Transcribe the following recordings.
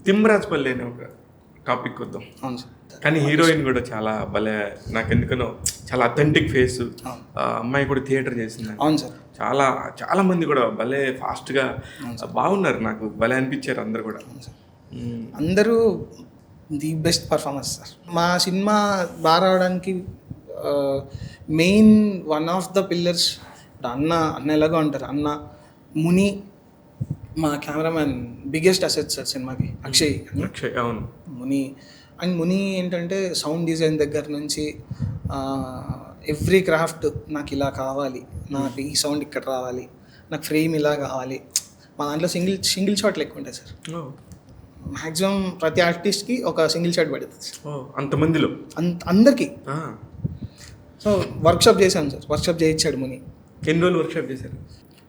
తిమ్మరాజపల్లి అనే ఒక టాపిక్ వద్దాం. అవును సార్. కానీ హీరోయిన్ కూడా చాలా భలే, నాకు ఎందుకనో చాలా అథెంటిక్ ఫేస్. అమ్మాయి కూడా థియేటర్ చేసింది. అవును సార్. చాలా చాలా మంది కూడా భలే ఫాస్ట్గా బాగున్నారు, నాకు భలే అనిపించారు అందరు కూడా. అందరూ ది బెస్ట్ పర్ఫార్మెన్స్ సార్. మా సినిమా బాగా రావడానికి main one of the pillars అన్న ఎలాగో అంటారు, అన్న, ముని, మా కెమెరామ్యాన్ బిగ్గెస్ట్ అసెట్ సార్ సినిమాకి అక్షయ్. అవును. ముని ఏంటంటే సౌండ్ డిజైన్ దగ్గర నుంచి ఎవ్రీ క్రాఫ్ట్, నాకు ఇలా కావాలి, నాకు ఈ సౌండ్ ఇక్కడ రావాలి, నాకు ఫ్రేమ్ ఇలా కావాలి. మా దాంట్లో సింగిల్ షాట్లు ఎక్కువ ఉంటాయి సార్. మ్యాక్సిమం ప్రతి ఆర్టిస్ట్కి ఒక సింగిల్ షాట్ పడుతుంది అంతమందిలో అందరికీ. సో వర్క్షాప్ చేశాను సార్, వర్క్షాప్ చేయించాడు ముని. ఎన్ని రోజులు వర్క్షాప్ చేశారు?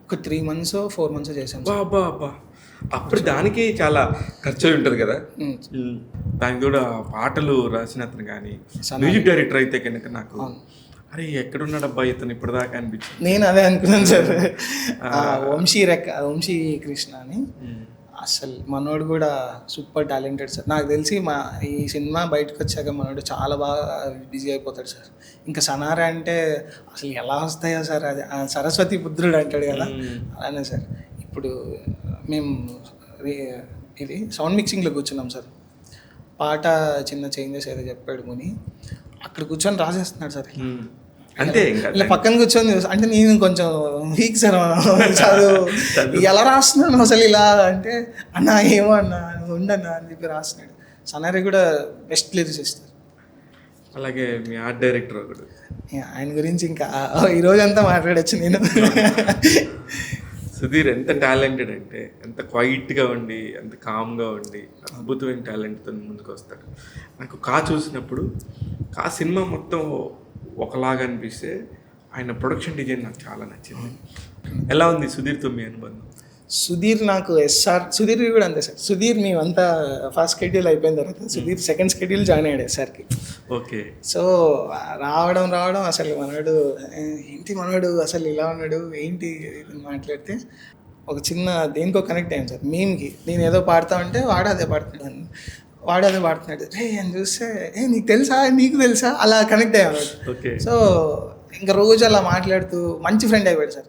ఒక 3 months 4 months చేశాను. బాబా, అప్పుడు దానికి చాలా ఖర్చు ఉంటుంది కదా. దానికి కూడా పాటలు రాసిన అతను కానీ మ్యూజిక్ డైరెక్టర్ అయితే కనుక నాకు అరే ఎక్కడున్నాడబ్బా ఇతను ఇప్పటిదాకా అనిపించింది. నేను అదే అనుకున్నాను సార్. వంశీ కృష్ణ అని, అసలు మనోడు కూడా సూపర్ టాలెంటెడ్ సార్. నాకు తెలిసి ఈ సినిమా బయటకు వచ్చాక మనోడు చాలా బాగా బిజీ అయిపోతాడు సార్. ఇంకా సనారా అంటే అసలు ఎలా వస్తాయో సార్, అది సరస్వతి పుత్రుడు అంటాడు కదా, అలానే సార్. ఇప్పుడు మేము ఇది సౌండ్ మిక్సింగ్లో కూర్చున్నాం సార్. పాట చిన్న చేంజెస్ ఏదో చెప్పాడు ముని, అక్కడ కూర్చొని రాసేస్తున్నాడు సార్. అంతే, ఇలా పక్కన కూర్చొని అంటే నేను కొంచెం వీక్ సార్ చదువు, ఎలా రాస్తున్నాను అసలు ఇలా అంటే, అన్నా ఏమో అన్నా ఉండన్నా అని చెప్పి రాస్తున్నాడు. సనారి కూడా బెస్ట్ లిరిక్స్ ఇస్తారు. అలాగే మీ ఆర్ట్ డైరెక్టర్ ఒకడు, ఆయన గురించి ఇంకా ఈరోజు అంతా మాట్లాడచ్చు నేను. సుధీర్ ఎంత టాలెంటెడ్ అంటే, ఎంత క్వైట్గా ఉండి, ఎంత కామ్గా ఉండి, అద్భుతమైన టాలెంట్తో ముందుకు వస్తాడు. నాకు చూసినప్పుడు సినిమా మొత్తం ఒకలాగా అనిపిస్తే ఆయన ప్రొడక్షన్ డిజైన్ నాకు చాలా నచ్చింది. ఎలా ఉంది సుధీర్తో మీ అనుబంధం? సుధీర్ నాకు సుధీర్ కూడా అంతే సార్. సుధీర్ మేమంతా ఫస్ట్ షెడ్యూల్ అయిపోయిన తర్వాత సుధీర్ సెకండ్ షెడ్యూల్ జాయిన్ అయ్యాడు ఎస్ఆర్కి. ఓకే. సో రావడం అసలు మనవాడు అసలు ఇలా ఉన్నాడు ఏంటి మాట్లాడితే ఒక చిన్న దేనికో కనెక్ట్ అయ్యాను సార్. మేమ్కి నేను ఏదో పాడుతా ఉంటే వాడు అదే పాడుతున్నాడు. రే అని చూస్తే నీకు తెలుసా అలా కనెక్ట్ అయ్యాను. సో ఇంకా రోజు అలా మాట్లాడుతూ మంచి ఫ్రెండ్ అయిపోయాడు సార్.